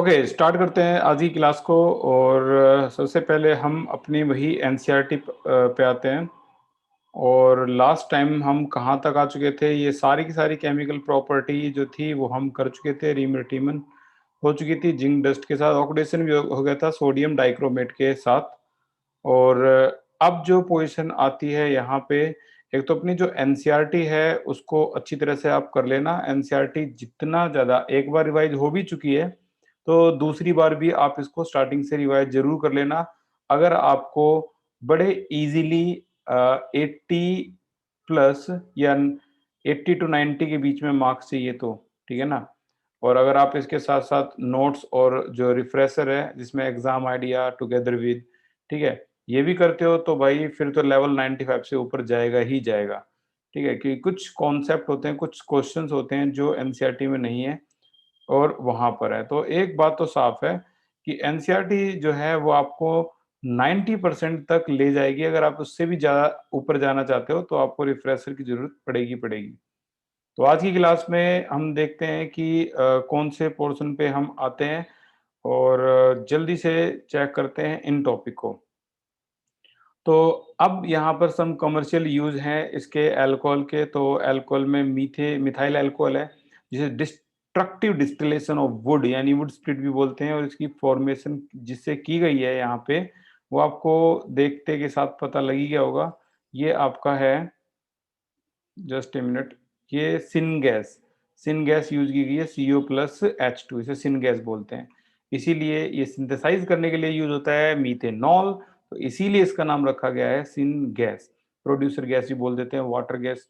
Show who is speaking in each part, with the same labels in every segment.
Speaker 1: Okay, start करते हैं आज की क्लास को। और सबसे पहले हम अपनी वही एनसीईआरटी पे आते हैं। और लास्ट टाइम हम कहाँ तक आ चुके थे, ये सारी की सारी केमिकल प्रॉपर्टी जो थी वो हम कर चुके थे। रीमर्टीमन हो चुकी थी जिंक डस्ट के साथ, ऑक्सीडेशन भी हो गया था सोडियम डाइक्रोमेट के साथ। और अब जो पोजीशन आती है यहाँ पे, एक तो अपनी जो एनसीईआरटी है उसको अच्छी तरह से आप कर लेना। एनसीईआरटी जितना ज़्यादा, एक बार रिवाइज हो भी चुकी है तो दूसरी बार भी आप इसको स्टार्टिंग से रिवाइज जरूर कर लेना। अगर आपको बड़े इजीली 80 प्लस या 80 टू 90 के बीच में मार्क्स चाहिए तो ठीक है ना। और अगर आप इसके साथ साथ नोट्स और जो रिफ्रेशर है जिसमें एग्जाम आइडिया टुगेदर विद, ठीक है, ये भी करते हो तो भाई फिर तो लेवल 95 से ऊपर जाएगा ही जाएगा। ठीक है, कि कुछ कॉन्सेप्ट होते हैं, कुछ क्वेश्चंस होते हैं जो एनसीईआरटी में नहीं है और वहां पर है। तो एक बात तो साफ है कि एनसीईआरटी जो है वो आपको 90% तक ले जाएगी। अगर आप उससे भी ज्यादा ऊपर जाना चाहते हो तो आपको रिफ्रेशर की जरूरत पड़ेगी पड़ेगी। तो आज की क्लास में हम देखते हैं कि कौन से पोर्शन पे हम आते हैं और जल्दी से चेक करते हैं इन टॉपिक को। तो अब यहाँ पर सम कमर्शियल यूज हैं इसके अल्कोहल के। तो अल्कोहल में मिथाइल अल्कोहल है, जिसे डिस्ट्रक्टिव डिस्टिलेशन ऑफ वुड यानी वुड स्प्लिट भी बोलते हैं। और इसकी फॉर्मेशन जिससे की गई है यहाँ पे, वो आपको देखते के साथ पता लगी गया होगा। ये आपका है, जस्ट ए मिनट, ये सिन गैस यूज की गई है, CO+H2, इसे सिन गैस बोलते हैं। इसीलिए ये सिंथेसाइज करने के लिए यूज होता है मीथेनॉल, तो इसीलिए इसका नाम रखा गया है सिन गैस। प्रोड्यूसर गैस भी बोल देते हैं, water gas.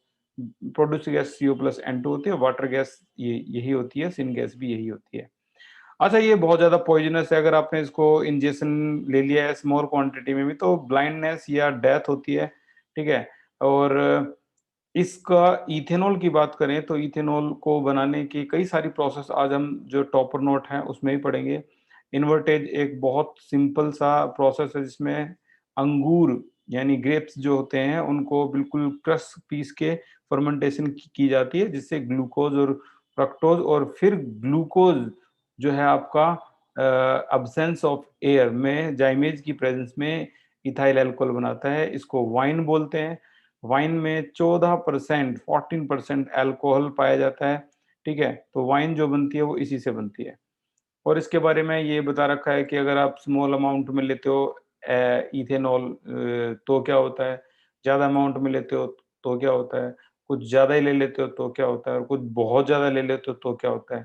Speaker 1: Producer gas CO+N2 होती है, वाटर गैस ये यही होती है, सिन गैस भी यही होती है। अच्छा, ये बहुत ज्यादा पॉइजनस है। अगर आपने इसको इंजेक्शन ले लिया है स्मॉल क्वांटिटी में भी तो ब्लाइंडनेस या डेथ होती है। ठीक है। और इसका इथेनॉल की बात करें तो इथेनॉल को बनाने की कई सारी प्रोसेस आज हम जो टॉपर नोट है उसमें ही पढ़ेंगे। इन्वर्टेज एक बहुत सिंपल सा प्रोसेस है जिसमें अंगूर यानी ग्रेप्स जो होते हैं उनको बिल्कुल क्रश पीस के फर्मेंटेशन की जाती है, जिससे ग्लूकोज और फ्रक्टोज और फिर ग्लूकोज जो है आपका अब्सेंस ऑफ एयर में जाइमेज की प्रेजेंस में इथाइल अल्कोहल बनाता है। इसको वाइन बोलते हैं। वाइन में 14% 14% अल्कोहल पाया जाता है। ठीक है, तो वाइन जो बनती है वो इसी से बनती है। और इसके बारे में ये बता रखा है कि अगर आप स्मॉल अमाउंट में लेते हो इथेनॉल तो क्या होता है, ज्यादा अमाउंट में लेते हो तो क्या होता है, कुछ ज्यादा ही ले लेते हो तो क्या होता है, और कुछ बहुत ज्यादा ले लेते हो तो क्या होता है।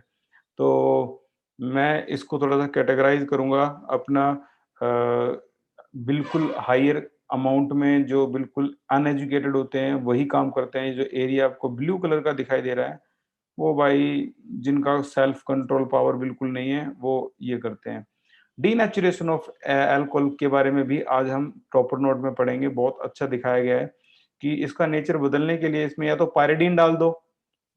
Speaker 1: तो मैं इसको थोड़ा सा कैटेगराइज करूंगा अपना। बिल्कुल हायर अमाउंट में जो बिल्कुल अनएजुकेटेड होते हैं वही काम करते हैं। जो एरिया आपको ब्लू कलर का दिखाई दे रहा है वो भाई जिनका सेल्फ कंट्रोल पावर बिल्कुल नहीं है वो ये करते हैं। डीनेचुरेशन ऑफ अल्कोहल के बारे में भी आज हम प्रॉपर नोट में पढ़ेंगे। बहुत अच्छा दिखाया गया है कि इसका नेचर बदलने के लिए इसमें या तो पायरिडीन डाल दो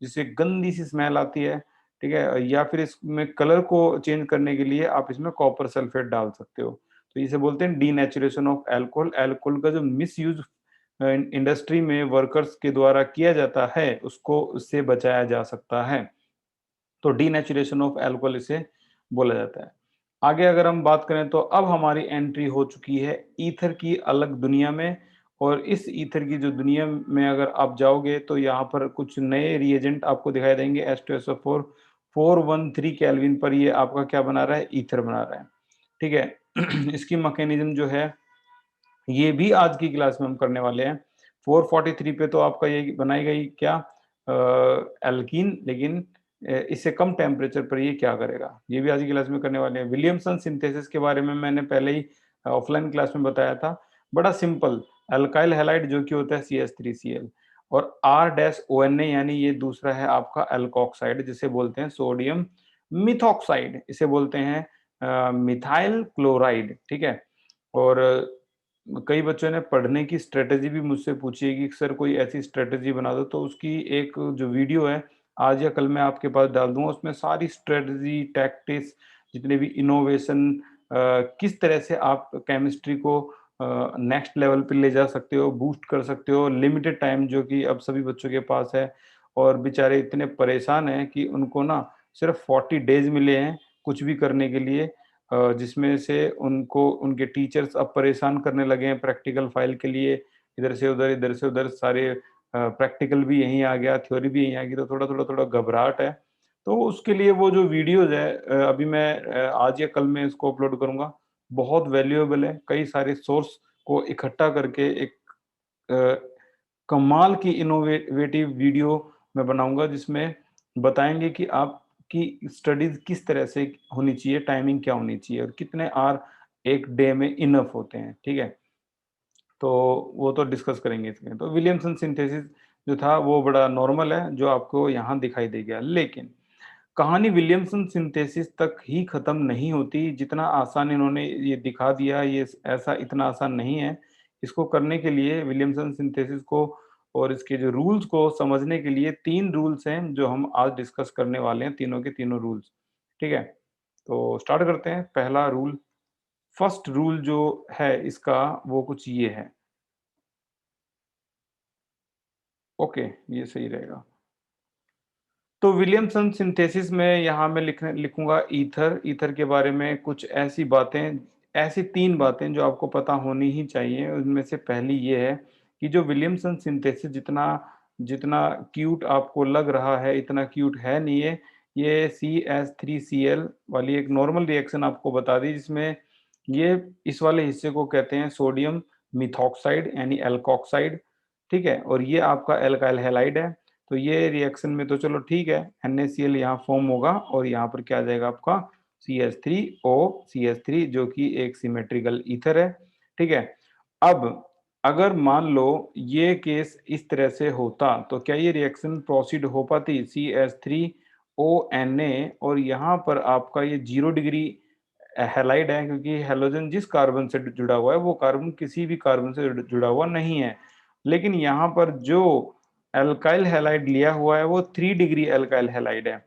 Speaker 1: जिससे गंदी सी स्मेल आती है, ठीक है, या फिर इसमें कलर को चेंज करने के लिए आप इसमें कॉपर सल्फेट डाल सकते हो। तो इसे बोलते हैं डीनेचुरेशन ऑफ अल्कोहल। अल्कोहल का जो मिस यूज इंडस्ट्री में वर्कर्स के द्वारा किया जाता है उसको उससे बचाया जा सकता है। तो डीनेचुरेशन ऑफ अल्कोहल इसे बोला जाता है। आगे अगर हम बात करें तो अब हमारी एंट्री हो चुकी है ईथर की अलग दुनिया में। और इस ईथर की जो दुनिया में अगर आप जाओगे तो यहाँ पर कुछ नए रिएजेंट आपको दिखाई देंगे। H2SO4 413 केल्विन पर ये आपका क्या बना रहा है, ईथर बना रहा है। ठीक है। इसकी मैकेनिज्म जो है ये भी आज की क्लास में हम करने वाले हैं। 443 पे तो आपका ये बनाई गई क्या, एल्कीन, लेकिन इससे कम टेम्परेचर पर ये क्या करेगा ये भी आज की क्लास में करने वाले हैं। विलियमसन सिंथेसिस के बारे में मैंने पहले ही ऑफलाइन क्लास में बताया था। बड़ा सिंपल, अल्काइल हैलाइड जो कि होता है CH3Cl, और R-ONA यानी ये दूसरा है आपका अल्कोक्साइड जिसे बोलते हैं सोडियम मिथॉक्साइड, इसे बोलते हैं मिथाइल क्लोराइड। ठीक है। और कई बच्चों ने पढ़ने की स्ट्रेटेजी भी मुझसे पूछी है कि सर कोई ऐसी स्ट्रेटेजी बना दो, तो उसकी एक जो वीडियो है आज या कल मैं आपके पास डाल दूंगा। उसमें सारी स्ट्रेटेजी टैक्टिक्स जितने भी इनोवेशन, किस तरह से आप केमिस्ट्री को नेक्स्ट लेवल पे ले जा सकते हो, बूस्ट कर सकते हो। लिमिटेड टाइम जो कि अब सभी बच्चों के पास है और बेचारे इतने परेशान हैं कि उनको ना सिर्फ 40 डेज मिले हैं कुछ भी करने के लिए, जिसमें से उनको उनके टीचर्स अब परेशान करने लगे हैं प्रैक्टिकल फाइल के लिए, इधर से उधर सारे प्रैक्टिकल भी यहीं आ गया, थ्योरी भी यहीं आ गई, तो थोड़ा घबराहट है। तो उसके लिए वो जो वीडियोज़ है, अभी मैं आज या कल में इसको अपलोड करूँगा, बहुत वैल्यूएबल है। कई सारे सोर्स को इकट्ठा करके एक अ, कमाल की इनोवेटिव वीडियो मैं बनाऊँगा, जिसमें बताएँगे कि आपकी स्टडीज़ किस तरह से होनी चाहिए, टाइमिंग क्या होनी चाहिए और कितने आवर एक डे में इनफ होते हैं, ठीक है? तो वो तो डिस्कस करेंगे इसमें। तो विलियमसन सिंथेसिस जो था वो बड़ा नॉर्मल है, जो आपको यहाँ दिखाई देगा। लेकिन कहानी विलियमसन सिंथेसिस तक ही खत्म नहीं होती, जितना आसान इन्होंने ये दिखा दिया, ये ऐसा इतना आसान नहीं है। इसको करने के लिए विलियमसन सिंथेसिस को और इसके जो रूल्स को समझने के लिए 3 रूल्स हैं, जो हम आज डिस्कस करने वाले हैं, तीनों के तीनों रूल्स। ठीक है? तो स्टार्ट करते हैं। पहला रूल, फर्स्ट रूल जो है इसका वो कुछ ये है। ओके, ये सही रहेगा। तो विलियमसन सिंथेसिस में यहाँ मैं लिखूँगा ईथर। ईथर के बारे में कुछ ऐसी बातें, ऐसी 3 बातें जो आपको पता होनी ही चाहिए। उनमें से पहली ये है कि जो विलियमसन सिंथेसिस जितना जितना क्यूट आपको लग रहा है, इतना क्यूट है नहीं है। ये CH3Cl वाली एक नॉर्मल रिएक्शन आपको बता दी, जिसमें ये इस वाले हिस्से को कहते हैं सोडियम मेथॉक्साइड यानी एल्कोक्साइड, ठीक है? और ये आपका एल्काइल हैलाइड है। तो ये रिएक्शन में तो चलो ठीक है, NaCl यहाँ फॉर्म होगा और यहाँ पर क्या आ जाएगा आपका CH3O CH3, जो कि एक सिमेट्रिकल ईथर है, ठीक है? अब अगर मान लो ये केस इस तरह से होता, तो क्या ये रिएक्शन प्रोसीड हो पाती? CH3O Na, और यहाँ पर आपका ये 0 डिग्री हैलाइड है, क्योंकि हैलोजन जिस कार्बन से जुड़ा हुआ है वो कार्बन किसी भी कार्बन से जुड़ा हुआ नहीं है। लेकिन यहाँ पर जो एल्काइल हैलाइड लिया हुआ है वो 3 डिग्री एल्काइल हैलाइड है,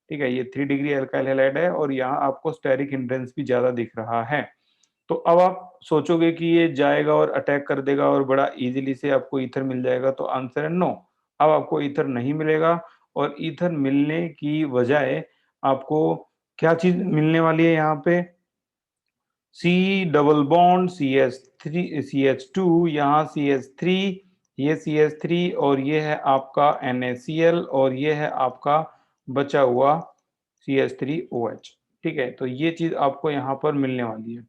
Speaker 1: ठीक है? ये 3 डिग्री एल्काइल हैलाइड है और यहाँ आपको स्टेरिक हिंड्रेंस भी ज़्यादा दिख रहा है। तो अब आप सोचोगे कि ये जाएगा और अटैक कर देगा और बड़ा ईज़िली से आपको ईथर मिल जाएगा, तो आंसर है नो। अब आपको ईथर नहीं मिलेगा, और ईथर मिलने की बजाय आपको क्या चीज़ मिलने वाली है यहाँ पे? C डबल बॉन्ड CH2, यहाँ CH3, ये CH3 और ये है आपका NaCl और ये है आपका बचा हुआ CH3OH, ठीक है? तो ये चीज़ आपको यहाँ पर मिलने वाली है।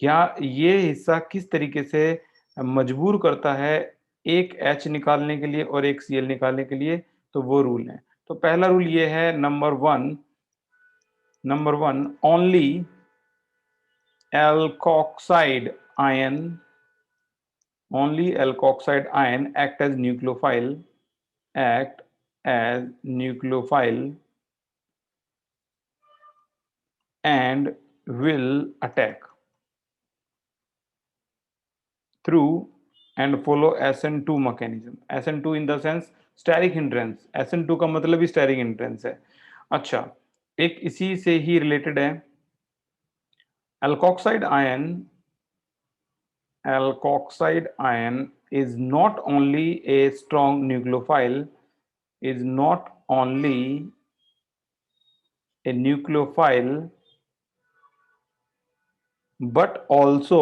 Speaker 1: या ये हिस्सा किस तरीके से मजबूर करता है एक H निकालने के लिए और एक Cl निकालने के लिए, तो वो रूल है। तो पहला रूल ये है, number 1, only alkoxide ion act as nucleophile and will attack through and follow SN2 mechanism. SN2 in the sense steric hindrance, SN2 का मतलब ही steric hindrance है। अच्छा, एक इसी से ही रिलेटेड है, alkoxide ion is not only a strong nucleophile, is not only a nucleophile but also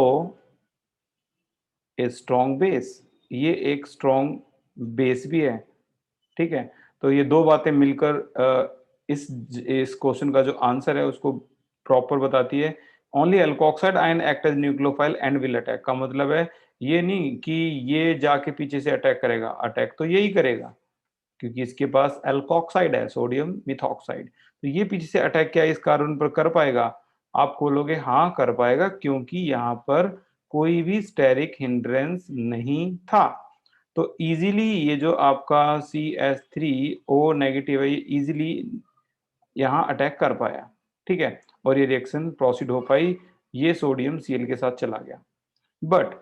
Speaker 1: a strong base. ये एक strong base भी है, ठीक है? तो ये दो बातें मिलकर इस क्वेश्चन का जो आंसर है उसको प्रॉपर बताती है। Only alkoxide ion act as nucleophile and will attack का मतलब है ये नहीं कि ये जाके पीछे से अटैक करेगा, अटैक तो यही करेगा क्योंकि इसके पास एल्कोक्साइड है, सोडियम मिथॉक्साइड। तो ये पीछे से अटैक क्या इस कार्बन पर कर पाएगा? आप बोलोगे हाँ कर पाएगा, क्योंकि यहाँ पर कोई भी स्टेरिक हिंड्रेंस नहीं था। तो इजीली ये जो आपका CH3O नेगेटिव है, ये इजीली यहाँ अटैक कर पाया, ठीक है? और ये रिएक्शन प्रोसीड हो पाई, ये सोडियम Cl के साथ चला गया। बट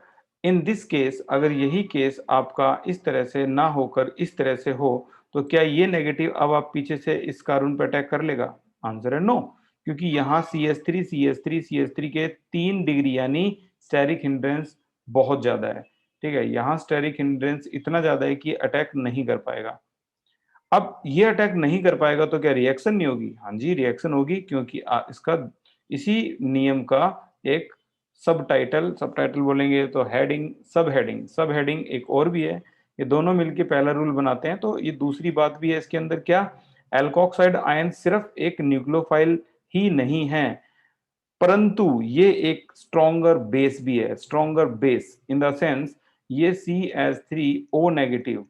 Speaker 1: इन दिस केस, अगर यही केस आपका इस तरह से ना होकर इस तरह से हो, तो क्या ये नेगेटिव अब आप पीछे से इस कार्बन पर अटैक कर लेगा? आंसर है नो, क्योंकि यहाँ CH3 के 3 डिग्री यानी स्टेरिक हिंड्रेंस बहुत ज्यादा है, ठीक है? यहाँ स्टेरिक हिंड्रेंस इतना ज्यादा है कि अटैक नहीं कर पाएगा। अब ये अटैक नहीं कर पाएगा तो क्या रिएक्शन नहीं होगी? हाँ जी, रिएक्शन होगी, क्योंकि इसका इसी नियम का एक सब टाइटल बोलेंगे तो हेडिंग, सब हेडिंग एक और भी है। ये दोनों मिलके पहला रूल बनाते हैं। तो ये दूसरी बात भी है इसके अंदर, क्या एल्कोक्साइड आयन सिर्फ एक न्यूक्लियोफाइल ही नहीं है, परंतु ये एक स्ट्रॉन्गर बेस भी है। Stronger base in the sense ये CH3O नेगेटिव,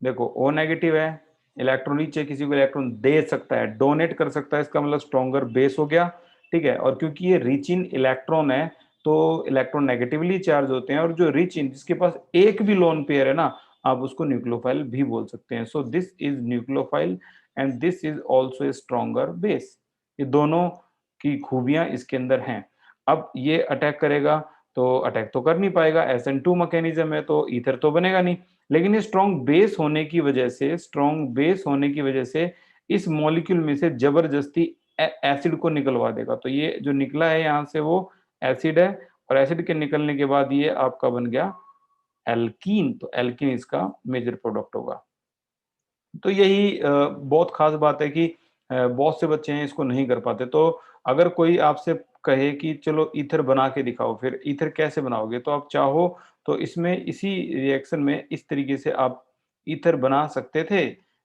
Speaker 1: देखो O नेगेटिव है, इलेक्ट्रॉन नीचे किसी को इलेक्ट्रॉन दे सकता है, डोनेट कर सकता है, इसका मतलब स्ट्रॉन्गर बेस हो गया। ठीक है, और क्योंकि ये रिच इन इलेक्ट्रॉन है तो इलेक्ट्रॉन नेगेटिवली चार्ज होते हैं, और जो रिच इन जिसके पास एक भी लोन पेयर है ना, आप उसको न्यूक्लियोफाइल भी बोल सकते हैं। So this is nucleophile and this is also a stronger base. ये दोनों की खूबियां इसके अंदर हैं। अब ये अटैक करेगा तो अटैक तो कर नहीं पाएगा, SN2 मैकेनिज्म है तो ईथर तो बनेगा नहीं। लेकिन ये स्ट्रॉन्ग बेस होने की वजह से, इस मॉलिक्यूल में से जबरदस्ती एसिड को निकलवा देगा। तो ये जो निकला है यहाँ से वो एसिड है, और एसिड के निकलने के बाद ये आपका बन गया एल्कीन। तो एल्कीन इसका मेजर प्रोडक्ट होगा। तो यही बहुत खास बात है कि बहुत से बच्चे हैं इसको नहीं कर पाते। तो अगर कोई आपसे कहे कि चलो ईथर बना के दिखाओ, फिर ईथर कैसे बनाओगे, तो आप चाहो तो इसमें इसी रिएक्शन में इस तरीके से आप ईथर बना सकते थे।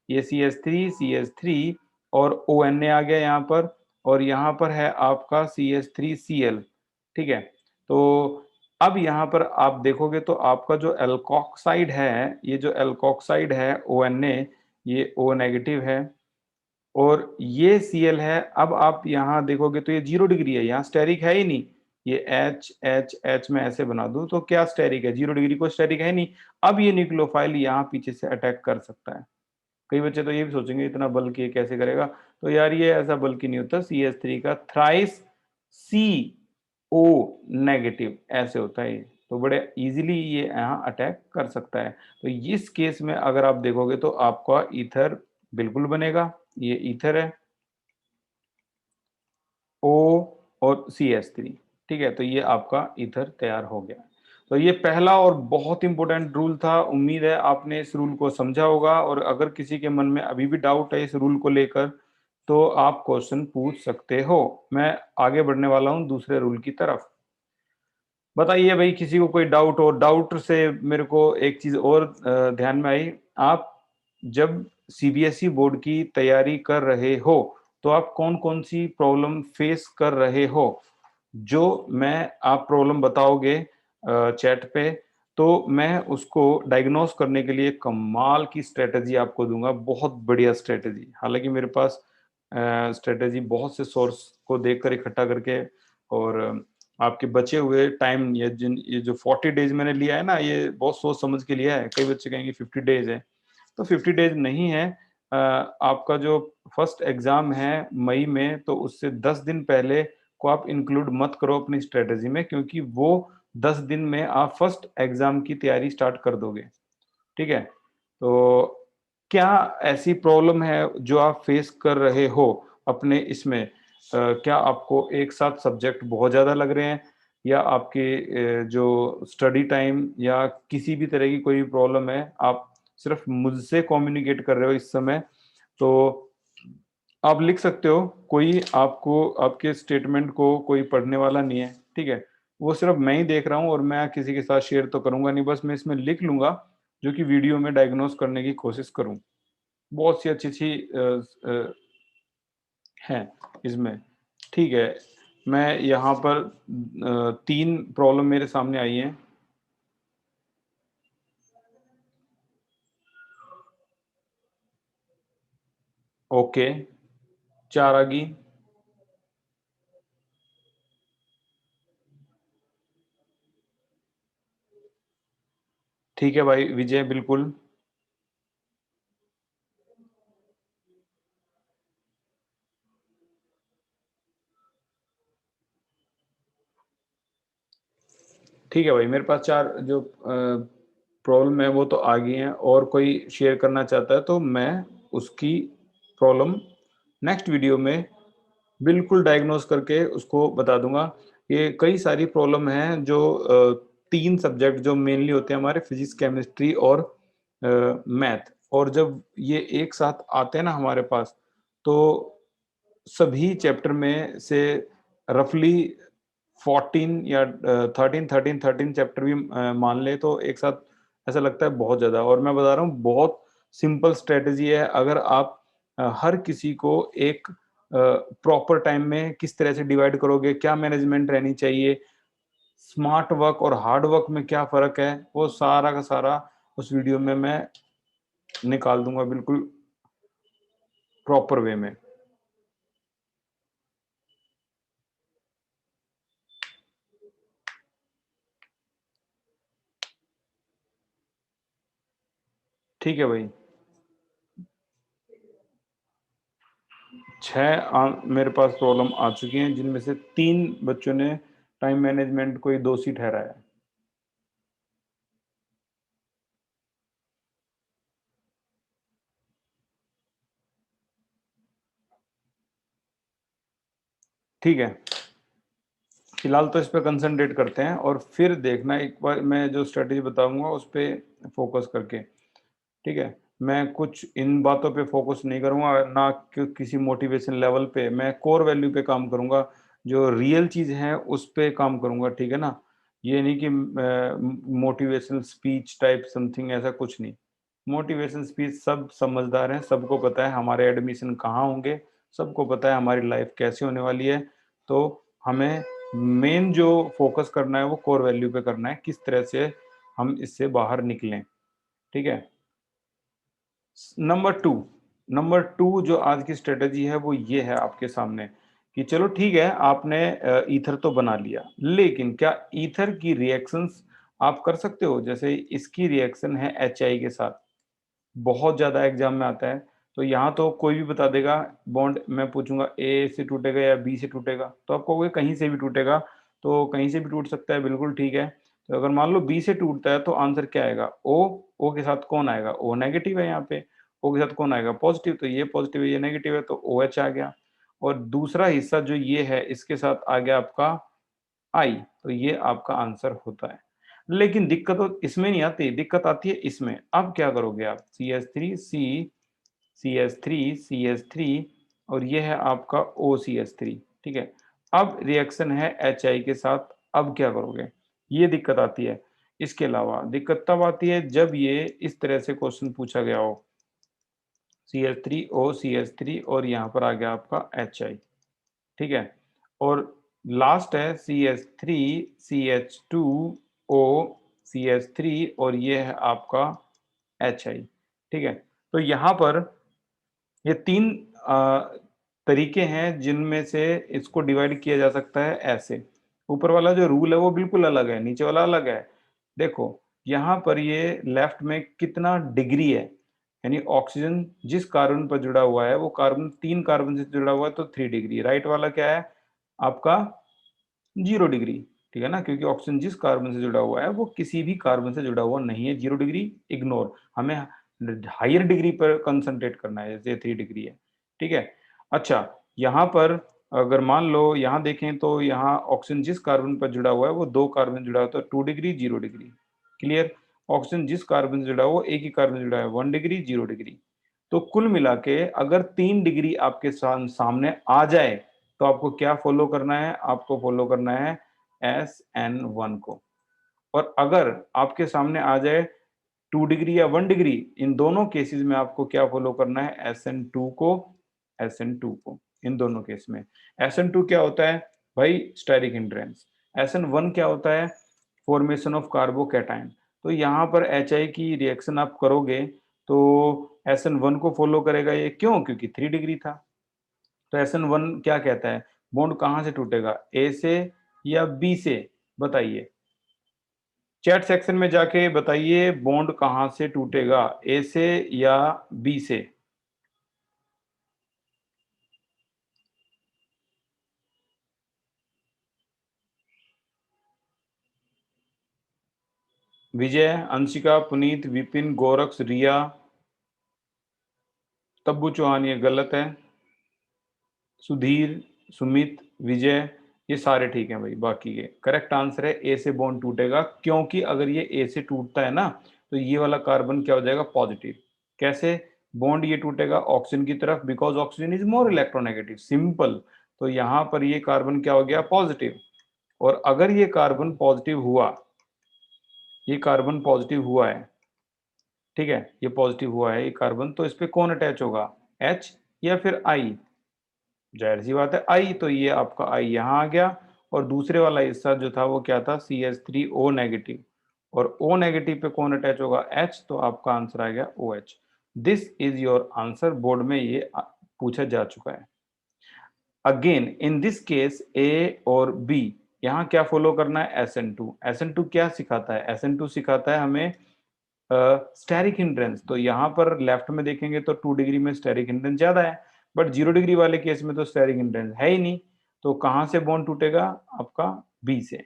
Speaker 1: ये CH3 और ONA आ गया यहाँ पर, और यहाँ पर है आपका CH3Cl। ठीक है, तो अब यहाँ पर आप देखोगे तो आपका जो एल्कोक्साइड है, ये जो एल्कोक्साइड है ONA, ये O नेगेटिव है, और ये Cl है। अब आप यहाँ देखोगे तो ये 0 डिग्री है, यहाँ स्टेरिक है ही नहीं। ये H में ऐसे बना दूं तो क्या स्टेरिक है? 0 डिग्री को स्टेरिक है नहीं। अब ये न्यूक्लियोफाइल यहाँ पीछे से अटैक कर सकता है। कई बच्चे तो ये भी सोचेंगे इतना बल्कि ये कैसे करेगा, तो यार ये ऐसा बल्कि नहीं होता। CH3 का थ्राइस CO नेगेटिव ऐसे होता है। तो बड़े इजीली ये यहाँ अटैक कर सकता है। तो इस केस में अगर आप देखोगे तो आपका ईथर बिल्कुल बनेगा। ये ईथर है, O और CH3। ठीक है, तो ये आपका ईथर तैयार हो गया। तो ये पहला और बहुत इंपॉर्टेंट रूल था। उम्मीद है आपने इस रूल को समझा होगा, और अगर किसी के मन में अभी भी डाउट है इस रूल को लेकर तो आप क्वेश्चन पूछ सकते हो। मैं आगे बढ़ने वाला हूं दूसरे रूल की तरफ। बताइए भाई, किसी को कोई डाउट हो? डाउट से मेरे को एक चीज और ध्यान में आई। आप जब CBSE बोर्ड की तैयारी कर रहे हो तो आप कौन कौन सी प्रॉब्लम फेस कर रहे हो, जो मैं आप प्रॉब्लम बताओगे चैट पे, तो मैं उसको डायग्नोस करने के लिए कमाल की स्ट्रेटजी आपको दूंगा, बहुत बढ़िया स्ट्रेटजी। हालांकि मेरे पास स्ट्रेटजी बहुत से सोर्स को देखकर इकट्ठा करके, और आपके बचे हुए टाइम, ये जो 40 डेज मैंने लिया है ना, ये बहुत सोच समझ के लिया है। कई बच्चे कहेंगे 50 डेज है, तो 50 डेज नहीं है। आपका जो फर्स्ट एग्जाम है मई में, तो उससे 10 दिन पहले को आप इंक्लूड मत करो अपनी स्ट्रेटजी में, क्योंकि वो 10 दिन में आप फर्स्ट एग्जाम की तैयारी स्टार्ट कर दोगे। ठीक है, तो क्या ऐसी प्रॉब्लम है जो आप फेस कर रहे हो अपने इसमें? क्या आपको एक साथ सब्जेक्ट बहुत ज़्यादा लग रहे हैं, या आपके जो स्टडी टाइम या किसी भी तरह की कोई प्रॉब्लम है, आप सिर्फ मुझसे कम्युनिकेट कर रहे हो इस समय? तो आप लिख सकते हो। कोई आपको आपके स्टेटमेंट को कोई पढ़ने वाला नहीं है, ठीक है, वो सिर्फ मैं ही देख रहा हूँ, और मैं किसी के साथ शेयर तो करूंगा नहीं, बस मैं इसमें लिख लूंगा जो कि वीडियो में डायग्नोस करने की कोशिश करूं। बहुत सी अच्छी अच्छी हैं इसमें। ठीक है, मैं यहाँ पर 3 प्रॉब्लम मेरे सामने आई हैं। ओके, 4 आ गई। ठीक है भाई विजय, बिल्कुल। ठीक है भाई, मेरे पास 4 जो प्रॉब्लम है वो तो आ गई हैं, और कोई शेयर करना चाहता है तो मैं उसकी प्रॉब्लम नेक्स्ट वीडियो में बिल्कुल डायग्नोस करके उसको बता दूंगा। ये कई सारी प्रॉब्लम हैं जो 3 सब्जेक्ट जो मेनली होते हैं हमारे, फिजिक्स, केमिस्ट्री और मैथ, और जब ये एक साथ आते हैं ना हमारे पास, तो सभी चैप्टर में से रफली 14 या 13 चैप्टर भी मान ले तो एक साथ ऐसा लगता है बहुत ज़्यादा। और मैं बता रहा हूँ बहुत सिंपल स्ट्रैटेजी है। अगर आप हर किसी को एक प्रॉपर टाइम में किस तरह से डिवाइड करोगे, क्या मैनेजमेंट रहनी चाहिए, स्मार्ट वर्क और हार्ड वर्क में क्या फ़र्क है, वो सारा का सारा उस वीडियो में मैं निकाल दूँगा बिल्कुल प्रॉपर वे में। ठीक है भाई। 6 मेरे पास प्रॉब्लम आ चुकी हैं, जिनमें से 3 बच्चों ने टाइम मैनेजमेंट को ही दोषी ठहराया है। ठीक है, फिलहाल तो इस पे कंसंट्रेट करते हैं और फिर देखना एक बार मैं जो स्ट्रैटेजी बताऊँगा उस पे फ़ोकस करके, ठीक है? मैं कुछ इन बातों पे फ़ोकस नहीं करूँगा, ना किसी मोटिवेशन लेवल पे, मैं कोर वैल्यू पे काम करूँगा, जो रियल चीज़ है उस पे काम करूँगा, ठीक है ना? ये नहीं कि मोटिवेशनल स्पीच टाइप समथिंग, ऐसा कुछ नहीं। मोटिवेशन स्पीच सब समझदार हैं, सबको पता है हमारे एडमिशन कहाँ होंगे, सबको पता है हमारी लाइफ कैसे होने वाली है। तो हमें मेन जो फ़ोकस करना है वो कोर वैल्यू पे करना है, किस तरह से हम इससे बाहर निकलें, ठीक है? नंबर 2 नंबर 2 जो आज की स्ट्रैटेजी है वो ये है आपके सामने कि चलो ठीक है, आपने ईथर तो बना लिया, लेकिन क्या ईथर की रिएक्शंस आप कर सकते हो? जैसे इसकी रिएक्शन है एचआई के साथ, बहुत ज़्यादा एग्ज़ाम में आता है। तो यहाँ तो कोई भी बता देगा बॉन्ड, मैं पूछूँगा ए से टूटेगा या बी से टूटेगा? तो आप कहोगे कहीं से भी टूटेगा, तो कहीं से भी टूट सकता है, बिल्कुल ठीक है। तो अगर मान लो बी से टूटता है तो आंसर क्या आएगा? ओ, ओ के साथ कौन आएगा? ओ नेगेटिव है यहाँ पे, ओ के साथ कौन आएगा? पॉज़िटिव, तो ये पॉज़िटिव है, ये नेगेटिव है, तो ओएच आ गया। और दूसरा हिस्सा जो ये है, इसके साथ आ गया आपका आई, तो ये आपका आंसर होता है। लेकिन दिक्कत तो इसमें नहीं आती, दिक्कत आती है इसमें। अब क्या करोगे आप? CH3 C, CH3 CH3 और ये है आपका OCH3, ठीक है? अब रिएक्शन है HI के साथ, अब क्या करोगे? ये दिक्कत आती है। इसके अलावा दिक्कत तब आती है जब ये इस तरह से क्वेश्चन पूछा गया हो, CH3O CH3 और यहाँ पर आ गया आपका HI, ठीक है? और लास्ट है CH3 CH2O CH3 और ये है आपका HI, ठीक है? तो यहाँ पर ये 3 तरीके हैं जिनमें से इसको डिवाइड किया जा सकता है ऐसे। ऊपर वाला जो रूल है वो बिल्कुल अलग है, नीचे वाला अलग है। देखो, यहाँ पर ये लेफ्ट में कितना डिग्री है, यानी ऑक्सीजन जिस कार्बन पर जुड़ा हुआ है वो कार्बन 3 कार्बन से जुड़ा हुआ है तो 3 डिग्री। राइट वाला क्या है आपका 0 डिग्री, ठीक है ना? क्योंकि ऑक्सीजन जिस कार्बन से जुड़ा हुआ है वो किसी भी कार्बन से जुड़ा हुआ नहीं है। 0 डिग्री इग्नोर, हमें हायर डिग्री पर कंसंट्रेट करना है, जैसे 3 डिग्री है, ठीक है? अच्छा, यहाँ पर अगर मान लो यहाँ देखें तो यहाँ ऑक्सीजन जिस कार्बन पर जुड़ा हुआ है वो 2 कार्बन जुड़ा हुआ है, तो 2 डिग्री 0 डिग्री, क्लियर? ऑक्सीजन जिस कार्बन से जुड़ा हुआ है वो एक ही कार्बन से जुड़ा है, 1 डिग्री 0 डिग्री। तो कुल मिला के अगर 3 डिग्री आपके सामने आ जाए तो आपको क्या फॉलो करना है? आपको फॉलो करना है SN1 को। और अगर आपके सामने आ जाए 2 डिग्री या 1 डिग्री, इन दोनों केसेस में आपको क्या फॉलो करना है? SN2 को, SN2 को, इन दोनों केस में। SN2 क्या होता है? भाई स्टेरिक हिंड्रेंस। SN1 क्या होता है? Formation of carbocation. तो यहाँ पर HI की रिएक्शन आप करोगे तो SN1 को फॉलो करेगा ये, क्यों? क्योंकि 3 डिग्री था। तो SN1 क्या कहता है? बॉन्ड कहाँ से टूटेगा? ए से या बी से? बताइए। चैट सेक्शन में जाके बताइए बॉन्ड कहाँ से टूटेगा? ए से या बी से? विजय, अंशिका, पुनीत, विपिन, गोरक्ष, रिया, तब्बू चौहान ये गलत है। सुधीर, सुमित, विजय ये सारे ठीक हैं भाई। बाकी के करेक्ट आंसर है ए से बॉन्ड टूटेगा, क्योंकि अगर ये ए से टूटता है ना तो ये वाला कार्बन क्या हो जाएगा? पॉजिटिव। कैसे? बॉन्ड ये टूटेगा ऑक्सीजन की तरफ, because oxygen is more electronegative, simple. तो यहां पर ये कार्बन क्या हो गया? पॉजिटिव। और अगर ये कार्बन पॉजिटिव हुआ, ये कार्बन पॉजिटिव हुआ है, ठीक है, ये पॉजिटिव हुआ है ये कार्बन, तो इस पे कौन अटैच होगा? H या फिर I? जाहिर सी बात है I, तो ये आपका I यहाँ आ गया। और दूसरे वाला हिस्सा जो था वो क्या था? CH3O negative. और O नेगेटिव पे कौन अटैच होगा? H, तो आपका आंसर आ गया OH। This is your answer. Board में ये पूछा जा चुका है। अगेन इन दिस केस ए और बी, यहाँ क्या फॉलो करना है? SN2। SN2 क्या सिखाता है? SN2 सिखाता है हमें स्टेरिक हिंड्रेंस। तो यहाँ पर लेफ्ट में देखेंगे तो 2 डिग्री में स्टेरिक हिंड्रेंस ज्यादा है, बट 0 डिग्री वाले केस में तो स्टेरिक हिंड्रेंस है ही नहीं। तो कहाँ से बॉन्ड टूटेगा? आपका बी से।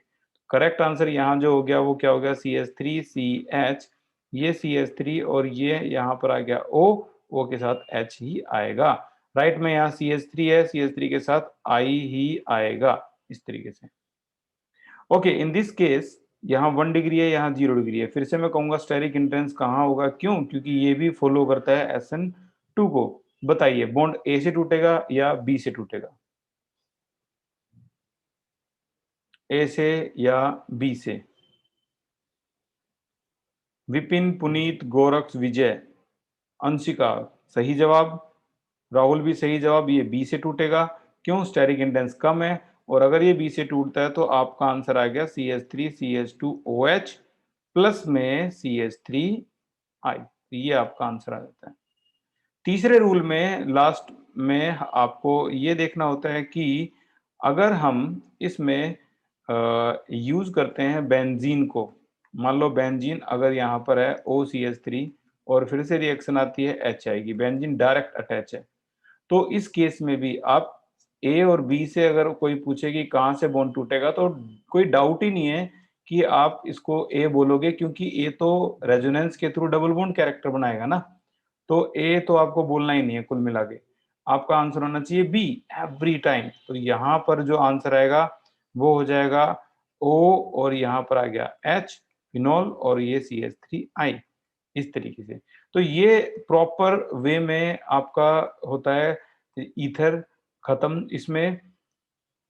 Speaker 1: करेक्ट आंसर यहाँ जो हो गया वो क्या हो गया? CH3CH, ये CH3 और ये यहाँ पर आ गया O के साथ H ही आएगा। राइट में यहाँ CH3 है, CH3 के साथ I ही आएगा, इस तरीके से। ओके, इन दिस केस यहाँ 1 डिग्री है, यहाँ 0 डिग्री है। फिर से मैं कहूंगा स्टेरिक हिंड्रेंस कहाँ होगा? क्यों? क्योंकि ये भी फॉलो करता है SN2 को। बताइए, बॉन्ड ए से टूटेगा या बी से टूटेगा? ए से या बी से? विपिन, पुनीत, गोरक्ष, विजय, अंशिका सही जवाब। राहुल भी सही जवाब। ये बी से टूटेगा। क्यों? स्टेरिक हिंड्रेंस कम है। और अगर ये बी से टूटता है तो आपका आंसर आ गया CH3CH2OH प्लस में CH3I। ये आपका आंसर आ जाता है। तीसरे रूल में लास्ट में आपको ये देखना होता है कि अगर हम इसमें यूज करते हैं बेंजीन को, मान लो बेंजीन अगर यहाँ पर है OCH3 और फिर से रिएक्शन आती है H आएगी, बेंजीन डायरेक्ट अटैच है। तो इस केस में भी आप ए और बी से अगर कोई पूछे कि कहाँ से बॉन्ड टूटेगा, तो कोई डाउट ही नहीं है कि आप इसको ए बोलोगे, क्योंकि ए तो रेजोनेंस के थ्रू डबल बॉन्ड कैरेक्टर बनाएगा ना। तो ए तो आपको बोलना ही नहीं है। कुल मिला के आपका आंसर होना चाहिए बी एवरी टाइम। तो यहाँ पर जो आंसर आएगा वो हो जाएगा ओ, और यहाँ पर आ गया H फिनॉल, और ये CH3I, इस तरीके से। तो ये प्रॉपर वे में आपका होता है ईथर खत्म। इसमें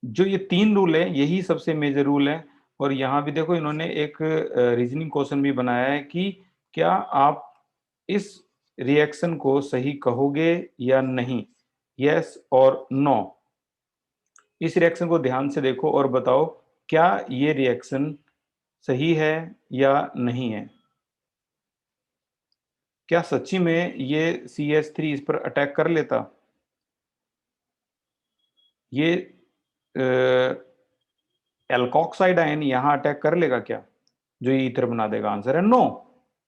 Speaker 1: जो ये 3 रूल है यही सबसे मेजर रूल है। और यहाँ भी देखो इन्होंने एक रीजनिंग क्वेश्चन भी बनाया है कि क्या आप इस रिएक्शन को सही कहोगे या नहीं, यस और नो। इस रिएक्शन को ध्यान से देखो और बताओ क्या ये रिएक्शन सही है या नहीं है। क्या सच्ची में ये CH3 इस पर अटैक कर लेता? ये एल्कोक्साइड आयन यहाँ अटैक कर लेगा क्या, जो ये ईथर बना देगा? आंसर है नो,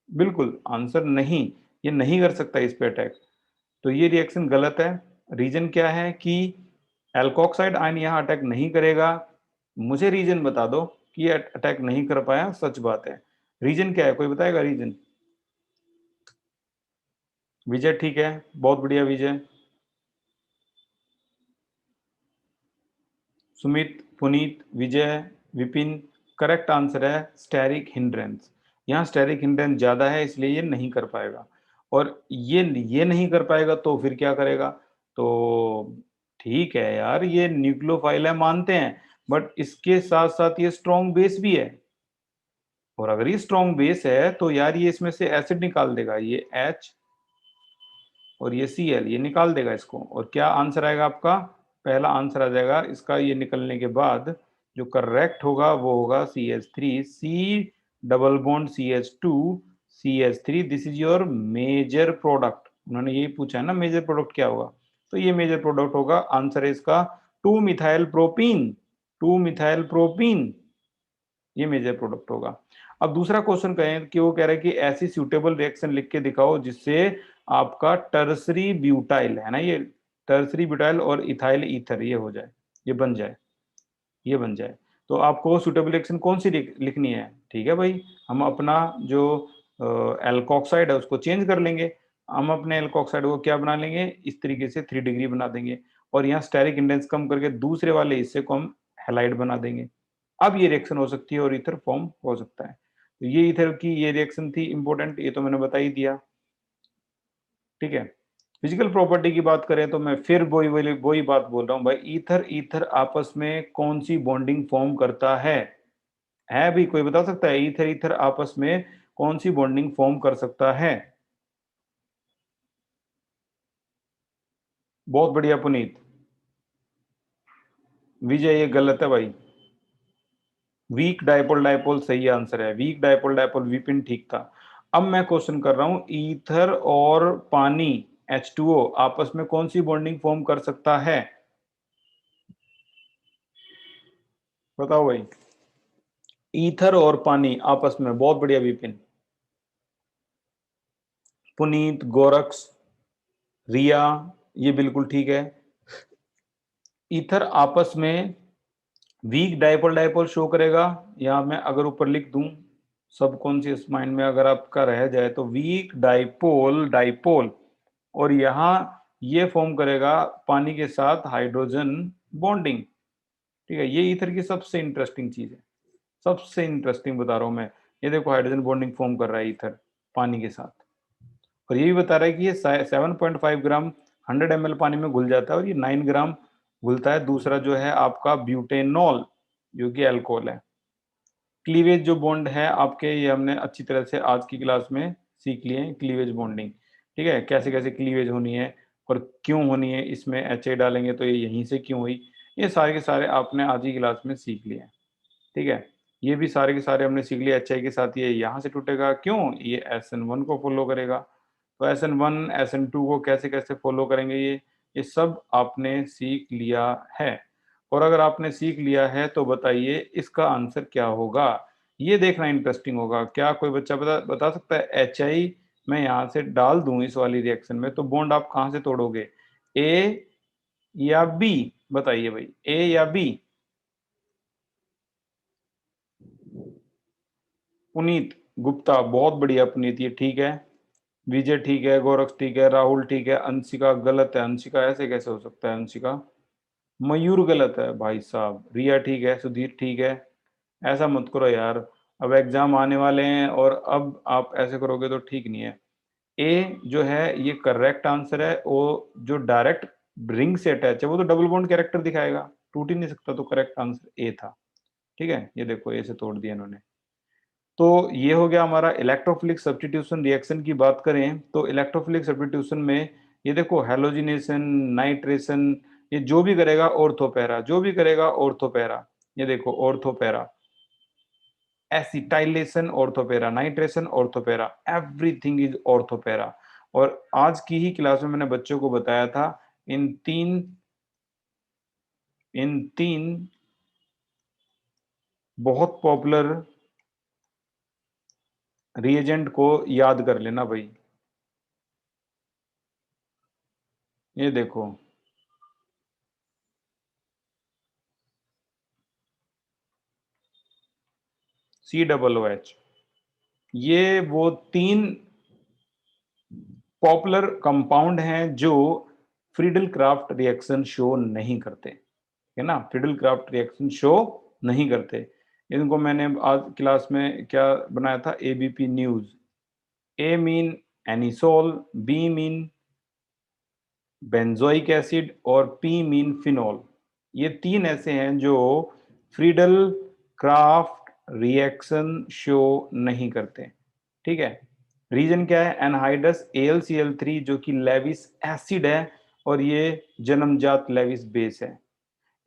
Speaker 1: बिल्कुल आंसर नहीं। ये नहीं कर सकता इस पे अटैक। तो ये रिएक्शन गलत है। रीजन क्या है कि एल्कोक्साइड आयन यहाँ अटैक नहीं करेगा? मुझे रीजन बता दो कि ये अटैक नहीं कर पाया। सच बात है। रीजन क्या है? कोई बताएगा रीजन? विजय ठीक है, बहुत बढ़िया विजय। सुमित, पुनीत, विजय, विपिन, करेक्ट आंसर है स्टेरिक हिंड्रेंस। यहाँ स्टेरिक हिंड्रेंस ज्यादा है इसलिए ये नहीं कर पाएगा। और ये नहीं कर पाएगा तो फिर क्या करेगा? तो ठीक है यार, ये न्यूक्लियोफाइल है मानते हैं, बट इसके साथ साथ ये स्ट्रॉन्ग बेस भी है। और अगर ये स्ट्रॉन्ग बेस है तो यार ये इसमें से एसिड निकाल देगा, ये H और ये Cl, ये निकाल देगा इसको। और क्या आंसर आएगा आपका? पहला आंसर आ जाएगा इसका। ये निकलने के बाद जो करेक्ट होगा वो होगा CH3, C double bond CH2 CH3। This is your major product. उन्होंने यही पूछा है ना मेजर प्रोडक्ट क्या होगा, तो ये मेजर प्रोडक्ट होगा। आंसर है इसका 2 मिथाइल प्रोपीन। 2 मिथाइल प्रोपीन ये मेजर प्रोडक्ट होगा। अब दूसरा क्वेश्चन कहें कि वो कह रहे हैं कि ऐसी सूटेबल रिएक्शन लिख के दिखाओ जिससे आपका टर्सरी ब्यूटाइल है ना, ये टर्सरी ब्यूटाइल और इथाइल ईथर ये हो जाए, ये बन जाए, ये बन जाए। तो आपको सूटेबल रिएक्शन कौन सी लिखनी है? ठीक है भाई, हम अपना जो एल्कोक्साइड है उसको चेंज कर लेंगे। हम अपने एल्कोक्साइड को क्या बना लेंगे? इस तरीके से 3 डिग्री बना देंगे। और यहाँ स्टेरिक इंडेंस कम करके दूसरे वाले हिस्से को हम हैलाइड बना देंगे। अब ये रिएक्शन हो सकती है और ईथर फॉर्म हो सकता है। तो ये ईथर की ये रिएक्शन थी इंपॉर्टेंट, ये तो मैंने बता ही दिया। ठीक है। फिजिकल प्रॉपर्टी की बात करें तो मैं फिर वही बात बोल रहा हूँ भाई, ईथर ईथर आपस में कौन सी बॉन्डिंग फॉर्म करता है भी कोई बता सकता है? ईथर ईथर आपस में कौन सी बॉन्डिंग फॉर्म कर सकता है? बहुत बढ़िया पुनीत। विजय ये गलत है भाई। वीक डायपोल डायपोल सही आंसर है, वीक डायपोल डायपोल विपिन ठीक था। अब मैं क्वेश्चन कर रहा हूं, ईथर और पानी H2O आपस में कौन सी बॉन्डिंग फॉर्म कर सकता है? बताओ भाई। ईथर और पानी आपस में, बहुत बढ़िया विपिन। पुनीत, गोरक्स, रिया, ये बिल्कुल ठीक है। ईथर आपस में वीक डायपोल डायपोल शो करेगा, या मैं अगर ऊपर लिख दूं सबकॉन्शियस माइंड में अगर आपका रह जाए तो वीक डायपोल डायपोल, और यहाँ ये फॉर्म करेगा पानी के साथ हाइड्रोजन बॉन्डिंग। ठीक है, ये ईथर की सबसे इंटरेस्टिंग चीज है, सबसे इंटरेस्टिंग बता रहा हूं मैं। ये देखो हाइड्रोजन बॉन्डिंग फॉर्म कर रहा है ईथर पानी के साथ, और ये भी बता रहा है कि ये 7.5 ग्राम 100 ml पानी में घुल जाता है, और ये 9 ग्राम घुलता है दूसरा जो है आपका ब्यूटेनॉल, जो कि अल्कोहल है। क्लीवेज जो बॉन्ड है आपके, ये हमने अच्छी तरह से आज की क्लास में सीख लिए हैं, क्लीवेज बॉन्डिंग। ठीक है, कैसे कैसे क्लीवेज होनी है और क्यों होनी है, इसमें HI डालेंगे तो ये यहीं से क्यों हुई, ये सारे के सारे आपने आज की क्लास में सीख लिए हैं। ठीक है, ये भी सारे के सारे हमने सीख लिया। HI के साथ ये यहाँ से टूटेगा, क्यों? ये SN1 को फॉलो करेगा, तो SN1 SN2 को कैसे कैसे फॉलो करेंगे, ये सब आपने सीख लिया है। और अगर आपने सीख लिया है तो बताइए इसका आंसर क्या होगा, ये देखना इंटरेस्टिंग होगा। क्या कोई बच्चा बता सकता है? HI मैं यहाँ से डाल दूं इस वाली रिएक्शन में तो बॉन्ड आप कहाँ से तोड़ोगे, ए या बी? बताइए भाई, ए या बी? पुनीत गुप्ता, बहुत बढ़िया पुनीत, ये ठीक है। विजय ठीक है, गोरक्ष ठीक है, राहुल ठीक है, अंशिका गलत है। अंशिका ऐसे कैसे हो सकता है अंशिका? मयूर गलत है भाई साहब। रिया ठीक है, सुधीर ठीक है। ऐसा मत करो यार, अब एग्जाम आने वाले हैं और अब आप ऐसे करोगे तो ठीक नहीं है। ए जो है ये करेक्ट आंसर है, वो जो डायरेक्ट रिंग से अटैच है वो तो डबल बॉन्ड कैरेक्टर दिखाएगा, टूट ही नहीं सकता, तो करेक्ट आंसर ए था। ठीक है, ये देखो ए से तोड़ दिया इन्होंने। तो ये हो गया हमारा इलेक्ट्रोफिलिक सब्स्टिट्यूशन। रिएक्शन की बात करें तो इलेक्ट्रोफिलिक सब्स्टिट्यूशन में ये देखो हेलोजिनेशन, नाइट्रेशन, ये जो भी करेगा ऑर्थोपैरा, जो भी करेगा ऑर्थोपैरा। ये देखो ortho para, acetylation ortho para, nitration ortho para, everything is ortho para. और आज की ही क्लास में मैंने बच्चों को बताया था इन तीन बहुत पॉपुलर रिएजेंट को याद कर लेना भाई। ये देखो COOH, ये वो तीन पॉपुलर कंपाउंड हैं जो फ्रीडल क्राफ्ट रिएक्शन शो नहीं करते, है ना? फ्रीडल क्राफ्ट रिएक्शन शो नहीं करते। इनको मैंने आज क्लास में क्या बनाया था, ABP news. A mean anisole, B mean benzoic acid, और पी मीन फिनोल। ये तीन ऐसे हैं जो फ्रीडल क्राफ्ट रिएक्शन शो नहीं करते। ठीक है, रीजन क्या है? एनहाइडस AlCl3 जो कि लेविस एसिड है, और ये जन्मजात लेविस बेस है।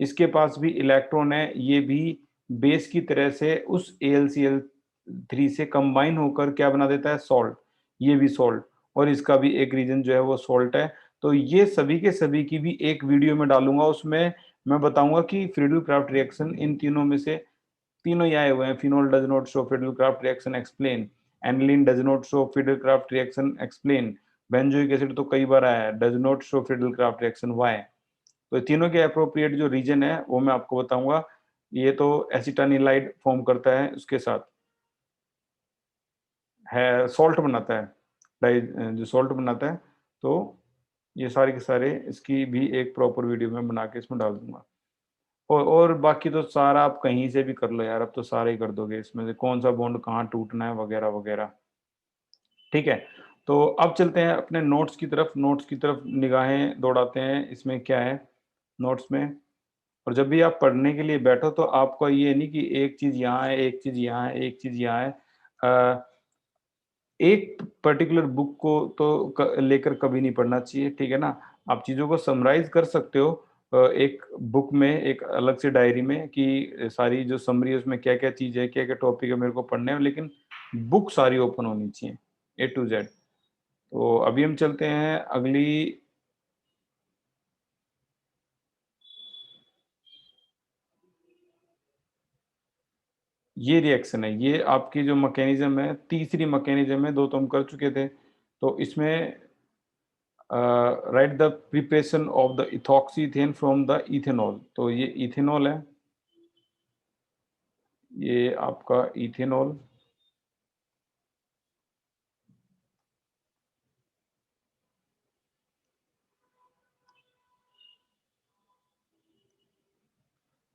Speaker 1: इसके पास भी इलेक्ट्रॉन है, ये भी बेस की तरह से उस AlCl3 से कंबाइन होकर क्या बना देता है? सॉल्ट। ये भी सॉल्ट, और इसका भी एक रीजन जो है वो सॉल्ट है। तो ये सभी के सभी की भी एक वीडियो में डालूंगा, उसमें मैं बताऊंगा कि फ्रीडल क्राफ्ट रिएक्शन इन तीनों में से, तीनों ही आए हुए हैं। Phenol does not show Friedel craft reaction explain, aniline does not show Friedel craft reaction explain, benzoic acid तो कई बार आया है, does not show Friedel craft reaction why. तो तीनों के अप्रोप्रिएट जो रीजन है वो मैं आपको बताऊंगा। ये तो एसिटानिलाइड फॉर्म करता है, उसके साथ है सॉल्ट बनाता है, जो सॉल्ट बनाता है। तो ये सारे के सारे इसकी भी एक प्रॉपर वीडियो में बना के इसमें डाल दूंगा। और बाकी तो सारा आप कहीं से भी कर लो यार, अब तो सारे ही कर दोगे, इसमें से कौन सा बॉन्ड कहाँ टूटना है वगैरह वगैरह। ठीक है, तो अब चलते हैं अपने नोट्स की तरफ निगाहें दौड़ाते हैं, इसमें क्या है नोट्स में। और जब भी आप पढ़ने के लिए बैठो तो आपको ये नहीं कि एक चीज़ यहाँ है, एक चीज़ यहाँ है, एक चीज़ यहाँ है। एक पर्टिकुलर बुक को तो लेकर कभी नहीं पढ़ना चाहिए, ठीक है ना? आप चीज़ों को समराइज़ कर सकते हो एक बुक में, एक अलग से डायरी में कि सारी जो समरी है उसमें क्या-क्या चीज़ है, क्या-क्या टॉपिक है मेरे को पढ़ने हैं, लेकिन बुक सारी ओपन होनी चाहिए, ए टू ज़ेड। तो अभी हम चलते हैं अगली। ये रिएक्शन है, ये आपकी जो मैकेनिज़्म है, तीसरी मैकेनिज़्म है, 2 तो हम कर चुके थे। तो इसमें right the preparation of the ethoxy ethane from the ethanol. तो ये इथेनॉल है, ये आपका इथेनॉल।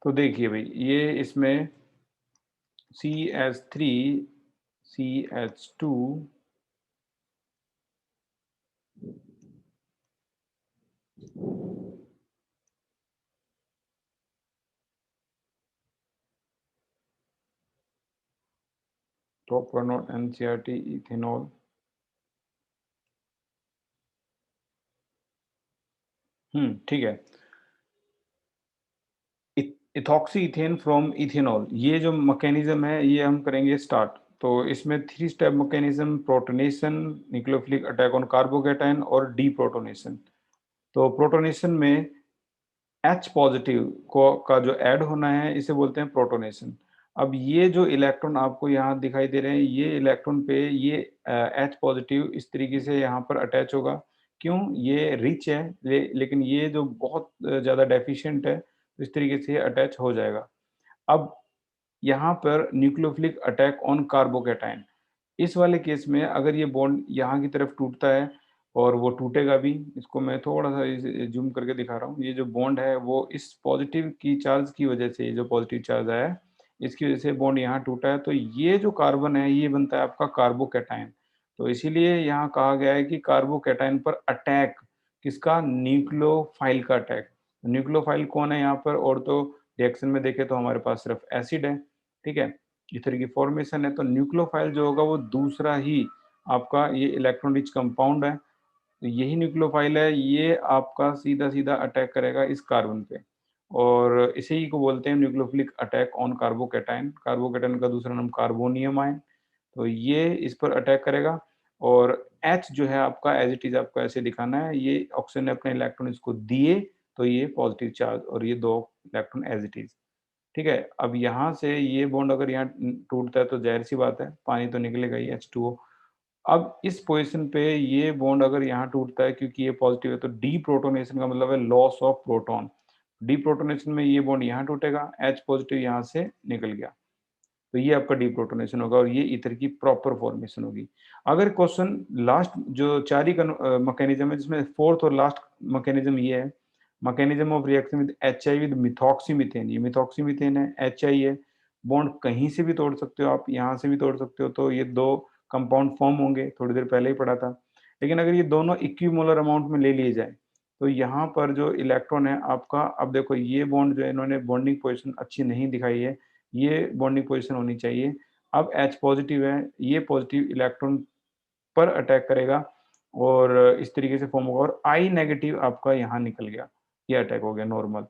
Speaker 1: तो देखिए भई, ये इसमें CH3 CH2 propanol NCRT ethanol. ठीक है। इथॉक्सी इथेन फ्रॉम इथेनॉल, ये जो मैकेनिज्म है ये हम करेंगे स्टार्ट। तो इसमें 3 step mechanism, protonation, nucleophilic attack on carbocation और डीप्रोटोनेशन। तो प्रोटोनेशन में H पॉजिटिव को का जो ऐड होना है इसे बोलते हैं प्रोटोनेशन। अब ये जो इलेक्ट्रॉन आपको यहाँ दिखाई दे रहे हैं, ये इलेक्ट्रॉन पे ये H पॉजिटिव इस तरीके से यहाँ पर अटैच होगा। क्यों? ये रिच है लेकिन ये जो बहुत ज़्यादा डेफिशिएंट है, तो इस तरीके से अटैच हो जाएगा। अब यहाँ पर न्यूक्लियोफिलिक अटैक ऑन कार्बोकैटायन, इस वाले केस में अगर ये बॉन्ड यहाँ की तरफ टूटता है और वो टूटेगा भी, इसको मैं थोड़ा-सा इसे ज़ूम करके दिखा रहा हूँ। ये जो बॉन्ड है वो इस पॉज़िटिव की चार्ज की वज़ह से, ये जो पॉज़िटिव चार्ज आया है, इसकी वज़ह से बॉन्ड यहाँ टूटा है। तो ये जो कार्बन है ये बनता है आपका कार्बोकैटायन। तो इसीलिए यहाँ कहा गया है कि कार्बोकैटायन पर अटैक किसका? न्यूक्लियोफाइल का अटैक। न्यूक्लियोफाइल कौन है यहाँ पर? और तो रिएक्शन में देखें तो हमारे पास सिर्फ एसिड है, ठीक है? इस तरह की फॉर्मेशन है, तो न्यूक्लियोफाइल जो होगा वो दूसरा ही आपका ये इलेक्ट्रॉन रिच कंपाउंड है। तो यही न्यूक्लियोफाइल है, ये आपका सीधा-सीधा अटैक करेगा इस कार्बन पे और इसी को बोलते हैं nucleophilic attack on carbocation. Carbocation का दूसरा नाम कार्बोनियम आयन। तो ये इस पर अटैक करेगा और H जो है आपका एज़ इट इज़ आपको ऐसे दिखाना है, ये ऑक्सीजन ने अपने इलेक्ट्रॉन इसको दिए, तो ये पॉज़िटिव चार्ज और ये 2 इलेक्ट्रॉन एज़ इट इज़। ठीक है? अब यहाँ से ये बॉन्ड अगर यहाँ टूटता है तो ज़ाहिर-सी बात है, पानी तो निकलेगा ही H2O। अब इस पोज़ीशन पे ये बॉन्ड अगर यहाँ टूटता है क्योंकि ये पॉज़िटिव है तो डीप्रोटोनेशन का मतलब है लॉस ऑफ प्रोटॉन। डीप्रोटोनेशन में ये बॉन्ड यहाँ टूटेगा, H पॉज़िटिव यहाँ से निकल गया। तो ये आपका डीप्रोटोनेशन होगा और ये ईथर की प्रॉपर फॉर्मेशन होगी। अगर क्वेश्चन लास्ट जो 4 ही मैकेनिज़्म है जिसमें 4th और लास्ट मैकेनिज़्म ये है, mechanism of reaction with HI with methoxymethane. ये मिथॉक्सीमीथेन है, HI है, बॉन्ड कहीं से भी तोड़ सकते हो आप, यहाँ से भी तोड़ सकते हो, तो ये 2 कंपाउंड फॉर्म होंगे, थोड़ी देर पहले ही पढ़ा था। लेकिन अगर ये दोनों इक्विमोलर अमाउंट में ले लिए जाएँ, तो यहाँ पर जो इलेक्ट्रॉन है आपका, अब देखो ये बॉन्ड जो है इन्होंने बॉन्डिंग पोज़ीशन अच्छी नहीं दिखाई है, ये बॉन्डिंग पोज़ीशन होनी चाहिए। अब H पॉज़िटिव है, ये पॉज़िटिव इलेक्ट्रॉन पर अटैक करेगा और इस तरीके से फ़ॉर्म होगा और I नेगेटिव आपका यहाँ निकल गया, ये अटैक हो गया नॉर्मल।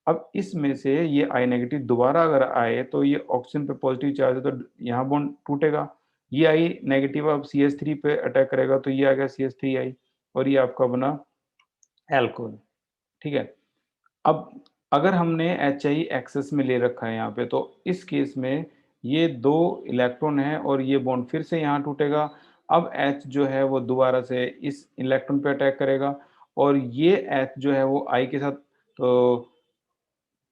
Speaker 1: अब इसमें से ये I नेगेटिव दोबारा अगर आए तो ये ऑक्सीजन पे पॉज़िटिव चार्ज है तो यहाँ बॉन्ड टूटेगा। ये I नेगेटिव अब CH3 पे अटैक करेगा तो ये आ गया CH3I और ये आपका बना अल्कोहल, ठीक है? अब अगर हमने HI एक्सेस में ले रखा है यहाँ पे तो इस केस में ये 2 इलेक्ट्रॉन हैं और ये बॉन्ड फिर से यहाँ टूटेगा। अब H जो है वो दोबारा से इस इलेक्ट्रॉन पे अटैक करेगा और ये H जो है वो I के साथ, तो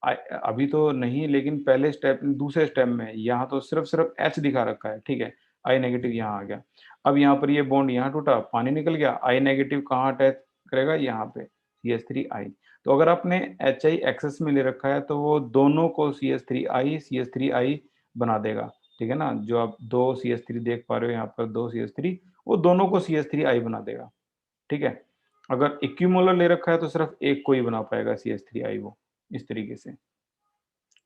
Speaker 1: अभी तो नहीं लेकिन पहले स्टेप दूसरे स्टेप में यहाँ तो सिर्फ H दिखा रखा है, ठीक है? I नेगेटिव यहाँ आ गया। अब यहाँ पर ये बॉन्ड यहाँ टूटा, पानी निकल गया, I नेगेटिव कहाँ अटैच करेगा? यहाँ पे CH3I। तो अगर आपने HI एक्सेस में ले रखा है तो वो दोनों को CH3I बना देगा, ठीक है ना? जो आप 2 CH3 देख पा रहे हो यहाँ पर 2 CH3 वो दोनों को CH3I बना देगा, ठीक है। अगर इक्विमोलर ले रखा है तो सिर्फ एक को ही बना पाएगा CH3I वो, इस तरीके से।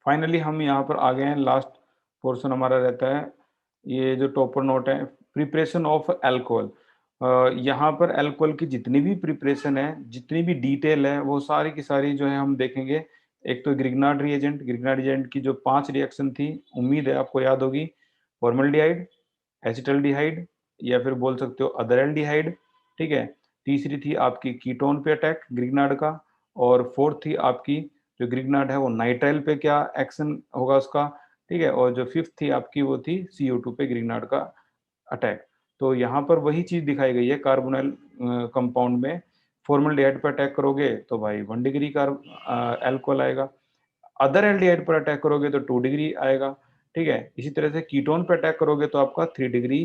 Speaker 1: फाइनली हम यहाँ पर आ गए हैं, लास्ट पोर्शन हमारा रहता है, ये जो टॉपर नोट है, प्रिपरेशन ऑफ अल्कोहल। यहाँ पर अल्कोहल की जितनी भी प्रिपरेशन है, जितनी भी डिटेल है, वो सारी की सारी जो है हम देखेंगे। एक तो ग्रिग्नार्ड रिएजेंट, ग्रिग्नार्ड रिएजेंट की जो 5 रिएक्शन थी, उम्मीद है आपको याद होगी। फॉर्मल्डिहाइड, एसिटल्डिहाइड, या फिर बोल सकते हो अदर एल्डिहाइड, ठीक है। तीसरी थी आपकी कीटोन पे अटैक ग्रिग्नार्ड का, और फोर्थ थी आपकी जो ग्रिग्नार्ड है वो नाइट्राइल पे क्या एक्शन होगा उसका, ठीक है। और जो फिफ्थ थी आपकी वो थी CO2 पे ग्रिग्नार्ड का अटैक। तो यहाँ पर वही चीज दिखाई गई है कार्बोनाइल कंपाउंड में। फॉर्मल्डिहाइड पर अटैक करोगे तो भाई 1 डिग्री अल्कोहल आएगा, अदर एल्डिहाइड पर अटैक करोगे तो 2 डिग्री आएगा, ठीक है। इसी तरह से कीटोन पर अटैक करोगे तो आपका 3 डिग्री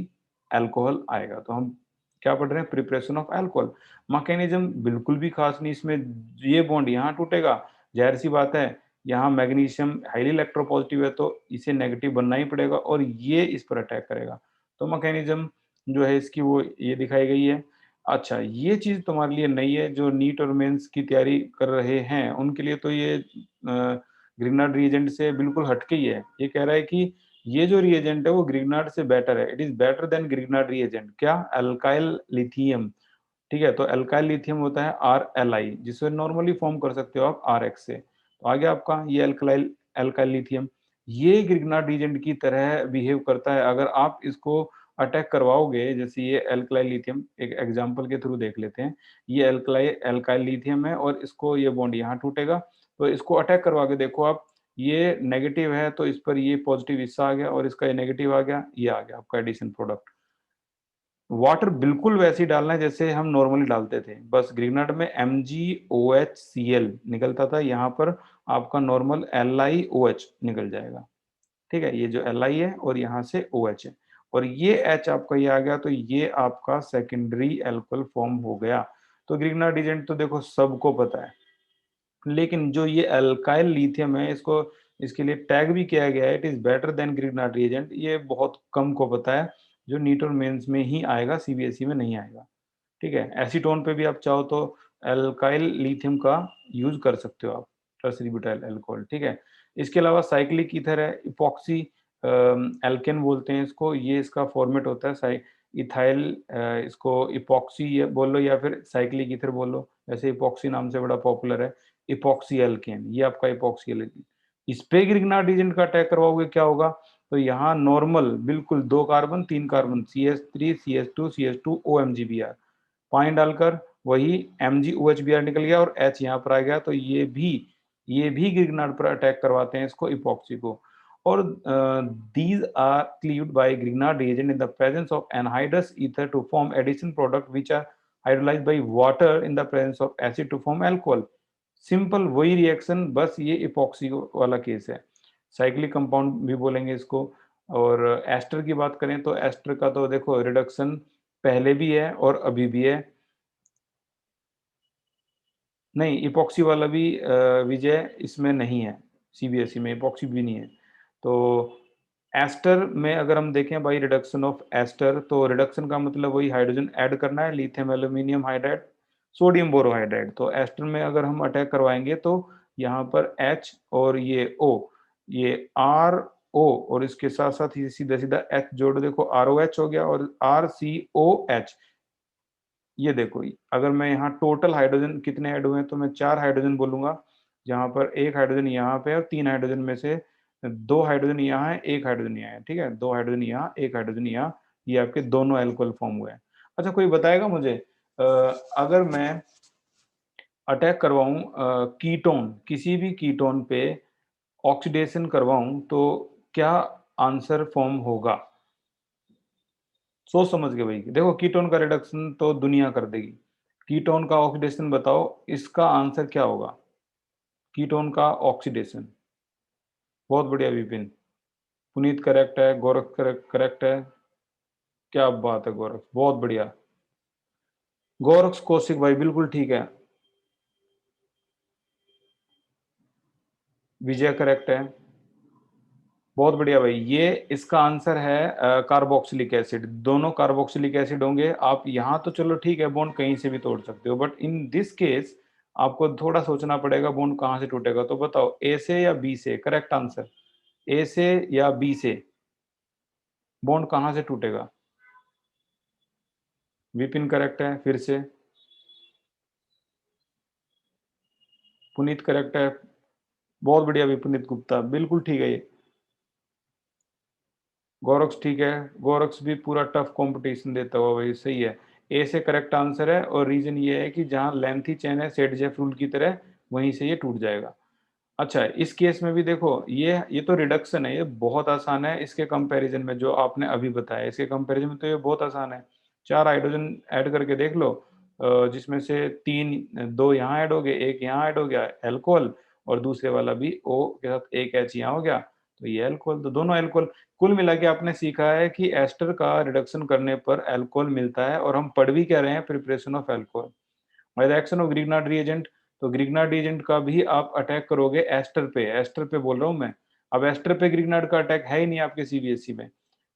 Speaker 1: अल्कोहल आएगा। तो हम क्या पढ़ रहे हैं, प्रिपरेशन ऑफ अल्कोहल। मैकेनिज्म बिल्कुल भी खास नहीं इसमें, ये बॉन्ड यहाँ टूटेगा, जाहिर सी बात है, यहाँ मैग्नीशियम हाईली इलेक्ट्रोपॉजिटिव है तो इसे नेगेटिव बनना ही पड़ेगा और ये इस पर अटैक करेगा। तो मैकेनिज्म जो है इसकी वो ये दिखाई गई है। अच्छा, ये चीज तुम्हारे लिए नई है, जो नीट और मेंस की तैयारी कर रहे हैं उनके लिए तो ये ग्रिग्नार्ड रिएजेंट से बिल्कुल हटके ही है। ये कह रहा है कि ये जो रिएजेंट है वो ग्रिग्नार्ड से बेटर है, it is better than Grignard reagent. क्या? अल्काइल लिथियम, ठीक है। तो अल्काइल लिथियम होता है RLI, जिसे नॉर्मली फॉर्म कर सकते हो आप RX से। तो आ गया आपका ये अल्काइल अल्काइल लिथियम। ये ग्रिग्नार्ड रिएजेंट की तरह बिहेव करता है। अगर आप इसको अटैक करवाओगे, जैसे ये अल्काइल लिथियम, एक एग्जांपल के थ्रू देख लेते हैं। ये अल्काइल लिथियम है और इसको ये बॉन्ड यहाँ टूटेगा, तो इसको अटैक करवा के देखो आप, ये नेगेटिव है तो इस पर ये पॉजिटिव हिस्सा आ गया और इसका ये नेगेटिव आ गया, ये आ गया आपका एडिशन प्रोडक्ट। वाटर बिल्कुल वैसे ही डालना है जैसे हम नॉर्मली डालते थे, बस ग्रिग्नार्ड में MgOHCl निकलता था, यहाँ पर आपका नॉर्मल LiOH निकल जाएगा, ठीक है। ये जो Li है और यहाँ से OH है, और ये H आपका ये आ गया, तो ये आपका सेकेंडरी एल्कोहल फॉर्म हो गया। तो ग्रिग्नार्ड रिएजेंट तो देखो सबको पता है, लेकिन जो ये अल्काइल लिथियम है, इसको इसके लिए टैग भी किया गया है, it is better than Grignard reagent. ये बहुत कम को पता है, जो नीट और मेंस में ही आएगा, CBSE में नहीं आएगा, ठीक है। एसीटोन पे भी आप चाहो तो अल्काइल लिथियम का यूज कर सकते हो आप, टर्सरी ब्यूटाइल अल्कोहल, ठीक है। इसके अलावा साइक्लिक ईथर है, इपॉक्सी एल्केन बोलते हैं इसको, ये इसका फॉर्मेट होता है इथाइल, इसको इपॉक्सी बोल लो या फिर साइक्लिक ईथर बोल लो, वैसे इपॉक्सी नाम से बड़ा पॉपुलर है। इपॉक्सी एल्केन, ये आपका इपॉक्सी एल्केन। इस पे ग्रिग्नार्ड रिएजेंट का अटैक करवाओगे क्या होगा, तो यहाँ नॉर्मल बिल्कुल 2 carbon 3 carbon CH3 CH2 CH2 OMgBr, पानी डालकर वही MgOHBr निकल गया और H यहाँ पर आ गया। तो ये भी ग्रिग्नार्ड पर अटैक करवाते हैं इसको, इपॉक्सी को। और these are cleaved by Grignard reagent in the presence of anhydrous ether to form addition product which are hydrolyzed by water in the presence of acid to form alcohol। Simple वही reaction, बस ये epoxy वाला case है। Cyclic compound भी बोलेंगे इसको। और ester की बात करें तो एस्टर का तो देखो रिडक्शन पहले भी है और अभी भी है। नहीं, इपॉक्सी वाला भी विजय इसमें नहीं है, CBSE में इपॉक्सी भी नहीं है। तो एस्टर में अगर हम देखें बाई रिडक्शन ऑफ एस्टर, तो रिडक्शन का मतलब वही हाइड्रोजन ऐड करना है, lithium aluminium hydride sodium borohydride. तो एस्टर में अगर हम अटैक करवाएंगे तो यहाँ पर H और ये O, ये RO, और इसके साथ साथ ही सीधा सीधा H जोड़, देखो ROH हो गया और RCOH। ये देखो, अगर मैं यहाँ टोटल हाइड्रोजन कितने ऐड हुए हैं तो मैं 4 हाइड्रोजन बोलूंगा, जहाँ पर 1 हाइड्रोजन यहाँ पे है और 3 हाइड्रोजन में से 2 हाइड्रोजन यहाँ है, 1 हाइड्रोजन यहाँ है, ठीक है। 2 हाइड्रोजन यहाँ, 1 हाइड्रोजन यहाँ, ये आपके दोनों एल्कोहल फॉर्म हुए हैं। अच्छा, कोई बताएगा मुझे, अगर मैं अटैक करवाऊं कीटोन, किसी भी कीटोन पे ऑक्सीडेशन करवाऊं तो क्या आंसर फॉर्म होगा? सोच समझ के भाई, देखो कीटोन का रिडक्शन तो दुनिया कर देगी, कीटोन का ऑक्सीडेशन बताओ, इसका आंसर क्या होगा? कीटोन का ऑक्सीडेशन। बहुत बढ़िया विपिन, पुनीत करेक्ट है, गोरख करेक्ट है, क्या बात है गोरख, बहुत बढ़िया। गोरख कौशिक भाई बिल्कुल ठीक है, विजय करेक्ट है। बहुत बढ़िया भाई, ये इसका आंसर है कार्बोक्सिलिक एसिड। दोनों कार्बोक्सिलिक एसिड होंगे। आप यहाँ तो चलो ठीक है, बॉन्ड कहीं से भी तोड़ सकते हो, बट इन दिस केस आपको थोड़ा सोचना पड़ेगा बॉन्ड कहाँ से टूटेगा। तो बताओ, ए से या बी से? करेक्ट आंसर, ए से या बी से बॉन्ड कहाँ से टूटेगा? विपिन करेक्ट है, फिर से पुनीत करेक्ट है। बहुत बढ़िया विपुनित गुप्ता, बिल्कुल ठीक है ये। गोरक्स ठीक है, गोरक्स भी पूरा टफ कंपटीशन देता हुआ भाई, सही है। ए से करेक्ट आंसर है, और रीजन ये है कि जहां लेंथी चेन है सेट-जेफ रूल की तरह, वहीं से ये टूट जाएगा। अच्छा, इस केस में भी देखो, ये तो रिडक्शन है, ये बहुत आसान है इसके कंपैरिजन में। जो आपने अभी बताया, इसके कंपैरिजन में तो ये बहुत आसान है। 4 हाइड्रोजन ऐड करके देख लो, जिसमें से 3 2 यहाँ ऐड हो गए, 1 यहाँ ऐड हो गया अल्कोहल, और दूसरे वाला भी O के साथ 1 H यहाँ हो गया, तो ये अल्कोहल, तो दोनों अल्कोहल। कुल मिला के आपने सीखा है कि एस्टर का रिडक्शन करने पर अल्कोहल मिलता है, और हम पढ़ भी क्या रहे हैं, preparation of alcohol by the action of Grignard reagent. तो ग्रिग्नार्ड रिएजेंट का भी आप अटैक करोगे एस्टर पे, एस्टर पे बोल रहा हूँ मैं। अब एस्टर पे ग्रिग्नार्ड का अटैक है ही नहीं आपके सीबीएसई में,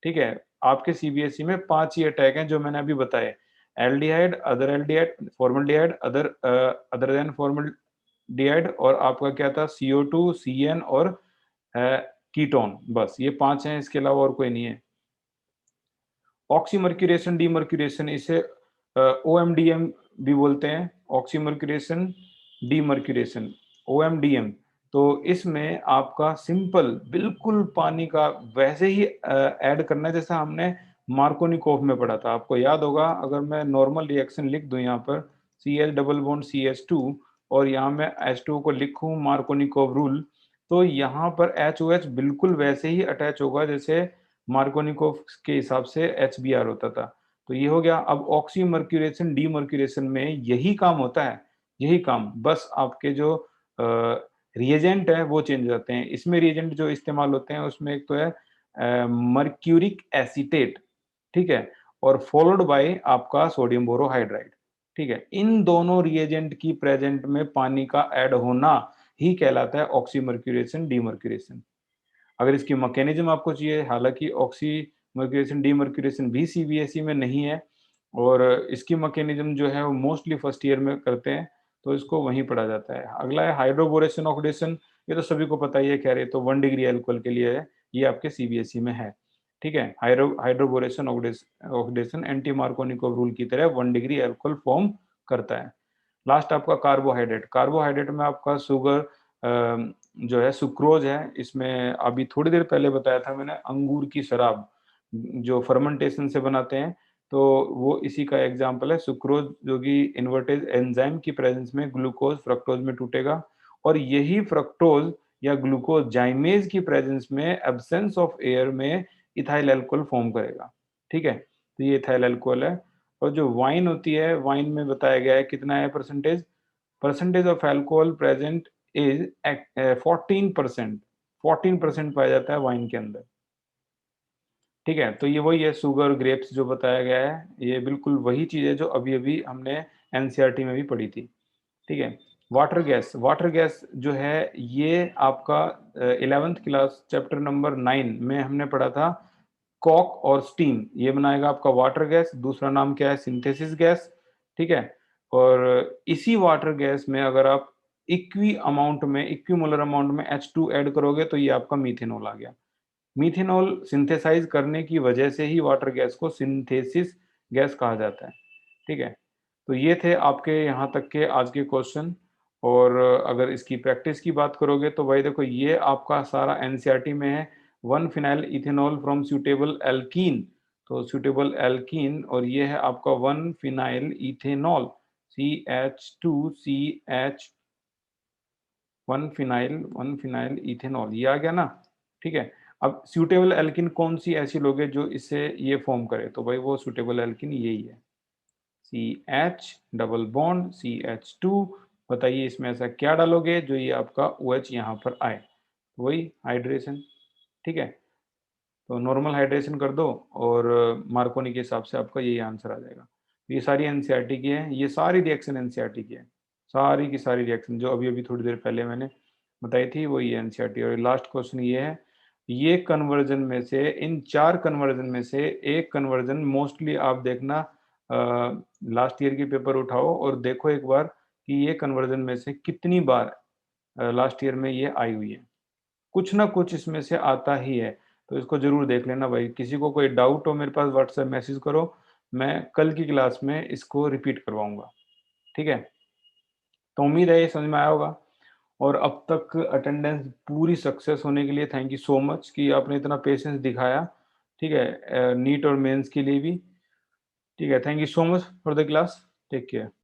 Speaker 1: ठीक है। आपके सीबीएसई में 5 ही अटैक हैं जो मैंने अभी बताए। Aldehyde, other aldehyde, formaldehyde, other than formaldehyde, और आपका क्या था, CO2, CN, और कीटोन। बस ये 5 हैं, इसके अलावा और कोई नहीं है। ऑक्सीमर्क्यूरेशन, डीमर्क्यूरेशन, इसे OMDM भी बोलते हैं। Oxymercuration, demercuration, OMDM। तो इसमें आपका सिंपल बिल्कुल पानी का वैसे ही ऐड करना है जैसा हमने मार्कोनिकोव में पढ़ा था। आपको याद होगा, अगर मैं नॉर्मल रिएक्शन लिख दूं यहाँ पर, CH डबल बॉन्ड CH2, और यहाँ मैं H2 को लिखूं मार्कोनिकोव रूल, तो यहाँ पर HOH बिल्कुल वैसे ही अटैच होगा जैसे मार्कोनिकोव के हिसाब से HBr होता था। तो ये हो गया। अब ऑक्सीमर्क्यूरेशन, डीमर्क्यूरेशन में यही काम होता है, यही काम, बस आपके जो रिएजेंट है वो चेंज हो जाते हैं। इसमें रिएजेंट जो इस्तेमाल होते हैं उसमें एक तो है मर्क्यूरिक एसीटेट, ठीक है, और फॉलोड बाय आपका सोडियम बोरोहाइड्राइड, ठीक है। इन दोनों रिएजेंट की प्रेजेंट में पानी का ऐड होना ही कहलाता है ऑक्सीमर्क्यूरेशन, डीमर्क्यूरेशन। अगर इसकी मैकेनिज्म आपको चाहिए, हालांकि ऑक्सीमर्क्यूरेशन, डीमर्क्यूरेशन भी सीबीएसई में नहीं है, और इसकी मैकेनिज्म जो है वो मोस्टली फर्स्ट ईयर में करते हैं, तो इसको वहीं पढ़ा जाता है। अगला है हाइड्रोबोरेशन ऑक्सीडेशन, ये तो सभी को पता ही है, कह रहे तो 1 डिग्री अल्कोहल के लिए है, ये आपके सीबीएसई में है, ठीक है। Hydroboration oxidation anti Markovnikov rule की तरह 1 डिग्री अल्कोहल फॉर्म करता है। लास्ट आपका कार्बोहाइड्रेट, कार्बोहाइड्रेट में आपका शुगर जो है सुक्रोज है। इसमें अभी थोड़ी देर पहले बताया था मैंने, अंगूर की शराब जो फर्मेंटेशन से बनाते हैं, तो वो इसी का एग्जाम्पल है। सुक्रोज जो कि इन्वर्टेज एंजाइम की प्रेजेंस में ग्लूकोज फ्रक्टोज में टूटेगा, और यही फ्रक्टोज या ग्लूकोज जाइमेज की प्रेजेंस में एब्सेंस ऑफ एयर में इथाइल अल्कोहल फॉर्म करेगा, ठीक है। तो ये इथाइल अल्कोहल है। और जो वाइन होती है, वाइन में बताया गया है कितना है percentage, percentage of alcohol present is 14%, 14% पाया जाता है वाइन के अंदर, ठीक है। तो ये वही है, शुगर ग्रेप्स जो बताया गया है, ये बिल्कुल वही चीज है जो अभी अभी हमने एनसीईआरटी में भी पढ़ी थी, ठीक है। वाटर गैस, वाटर गैस जो है ये आपका 11th क्लास चैप्टर नंबर 9 में हमने पढ़ा था। कॉक और स्टीम ये बनाएगा आपका वाटर गैस। दूसरा नाम क्या है, सिंथेसिस गैस, ठीक है। और इसी वाटर गैस में अगर आप इक्विमोलर अमाउंट में H2 ऐड करोगे, तो ये आपका मीथेनॉल आ गया। मीथेनॉल सिंथेसाइज करने की वजह से ही वाटर गैस को सिंथेसिस गैस कहा जाता है, ठीक है। तो ये थे आपके यहाँ तक के आज के क्वेश्चन। और अगर इसकी प्रैक्टिस की बात करोगे तो भाई देखो, ये आपका सारा एनसीईआरटी में है। 1 phenyl ethanol from suitable alkene, तो सूटेबल एल्कीन, और ये है आपका 1 phenyl ethanol, CH2CH, 1 phenyl ethanol, ये आ गया ना, ठीक है। अब सूटेबल एल्किन कौन सी ऐसी लोगे जो इससे ये फॉर्म करे, तो भाई वो सूटेबल एल्किन यही है, CH डबल बॉन्ड CH2। बताइए इसमें ऐसा क्या डालोगे जो ये आपका OH यहाँ पर आए, वही हाइड्रेशन, ठीक है। तो नॉर्मल हाइड्रेशन कर दो, और मार्कोनी के हिसाब से आपका यही आंसर आ जाएगा। ये सारी एनसीईआरटी की है, ये सारी रिएक्शन एनसीईआरटी की है, सारी की सारी रिएक्शन जो अभी अभी थोड़ी देर पहले मैंने बताई थी वही एनसीईआरटी। और लास्ट क्वेश्चन ये है, ये कन्वर्जन में से, इन 4 कन्वर्जन में से एक कन्वर्जन मोस्टली आप देखना, लास्ट ईयर के पेपर उठाओ और देखो एक बार कि ये कन्वर्जन में से कितनी बार लास्ट ईयर में ये आई हुई है। कुछ ना कुछ इसमें से आता ही है, तो इसको ज़रूर देख लेना भाई। किसी को कोई डाउट हो मेरे पास व्हाट्सएप मैसेज करो, मैं कल की क्लास में इसको रिपीट करवाऊँगा, ठीक है? तो उम्मीद है ये समझ में आया होगा। और अब तक अटेंडेंस पूरी सक्सेस होने के लिए थैंक यू सो मच कि आपने इतना पेशेंस दिखाया, ठीक है? नीट और मेंस के लिए भी, ठीक है? Thank you so much for the class, take care.